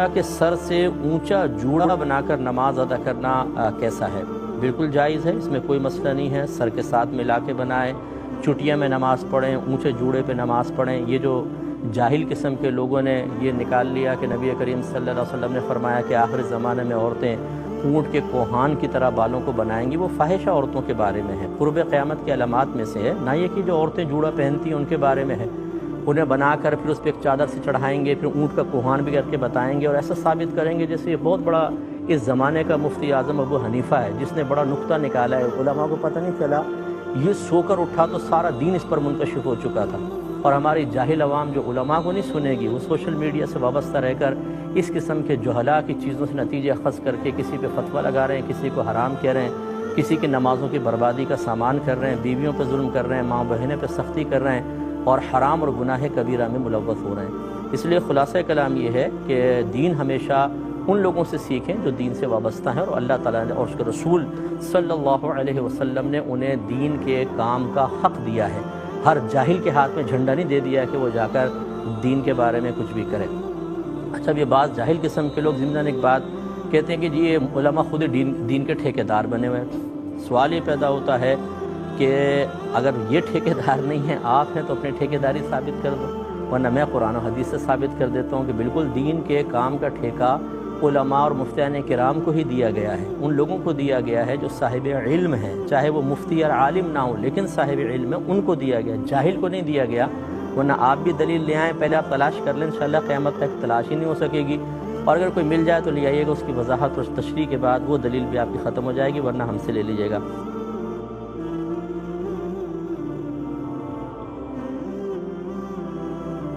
پوچھا کہ سر سے اونچا جوڑا بنا کر نماز ادا کرنا کیسا ہے؟ بالکل جائز ہے، اس میں کوئی مسئلہ نہیں ہے۔ سر کے ساتھ ملا کے بنائیں، چٹیا میں نماز پڑھیں، اونچے جوڑے پہ نماز پڑھیں۔ یہ جو جاہل قسم کے لوگوں نے یہ نکال لیا کہ نبی کریم صلی اللہ علیہ وسلم نے فرمایا کہ آخر زمانے میں عورتیں اونٹ کے کوہان کی طرح بالوں کو بنائیں گی، وہ فاحشہ عورتوں کے بارے میں ہے، قرب قیامت کی علامات میں سے ہے، نہ یہ کہ جو عورتیں جوڑا پہنتی ہیں ان کے بارے میں ہے۔ انہیں بنا کر پھر اس پہ ایک چادر سے چڑھائیں گے، پھر اونٹ کا کوہان بھی کر کے بتائیں گے اور ایسا ثابت کریں گے جیسے یہ بہت بڑا اس زمانے کا مفتی اعظم ابو حنیفہ ہے جس نے بڑا نقطہ نکالا ہے۔ علماء کو پتہ نہیں چلا، یہ سو کر اٹھا تو سارا دین اس پر منکشف ہو چکا تھا، اور ہماری جاہل عوام جو علماء کو نہیں سنے گی، وہ سوشل میڈیا سے وابستہ رہ کر اس قسم کے جہلاء کی چیزوں سے نتیجے اخذ کر کے کسی پہ فتویٰ لگا رہے ہیں، کسی کو حرام کہہ رہے ہیں، کسی کی نمازوں کی بربادی کا سامان کر رہے ہیں، بیویوں پہ ظلم کر رہے ہیں، ماں بہنیں پہ سختی کر رہے ہیں اور حرام اور گناہ کبیرہ میں ملوث ہو رہے ہیں۔ اس لیے خلاصہ کلام یہ ہے کہ دین ہمیشہ ان لوگوں سے سیکھیں جو دین سے وابستہ ہیں، اور اللہ تعالیٰ نے اور اس کے رسول صلی اللہ علیہ وسلم نے انہیں دین کے کام کا حق دیا ہے۔ ہر جاہل کے ہاتھ میں جھنڈا نہیں دے دیا کہ وہ جا کر دین کے بارے میں کچھ بھی کرے۔ اچھا، یہ بعض جاہل قسم کے لوگ ضمن ایک بات کہتے ہیں کہ جی یہ علماء خود دین کے ٹھیکیدار بنے ہوئے ہیں۔ سوال یہ پیدا ہوتا ہے کہ اگر یہ ٹھیکیدار نہیں ہیں، آپ ہیں، تو اپنی ٹھیکیداری ثابت کر دو، ورنہ میں قرآن و حدیث سے ثابت کر دیتا ہوں کہ بالکل دین کے کام کا ٹھیکہ علماء اور مفتیان کرام کو ہی دیا گیا ہے، ان لوگوں کو دیا گیا ہے جو صاحب علم ہیں، چاہے وہ مفتی اور عالم نہ ہوں لیکن صاحب علم ہے، ان کو دیا گیا، جاہل کو نہیں دیا گیا۔ ورنہ آپ بھی دلیل لے آئیں، پہلے آپ تلاش کر لیں، انشاءاللہ قیامت تک تلاش ہی نہیں ہو سکے گی، اور اگر کوئی مل جائے تو لے آئیے گا، اس کی وضاحت اور تشریح کے بعد وہ دلیل بھی آپ کی ختم ہو جائے گی، ورنہ ہم سے لے لیجیے گا۔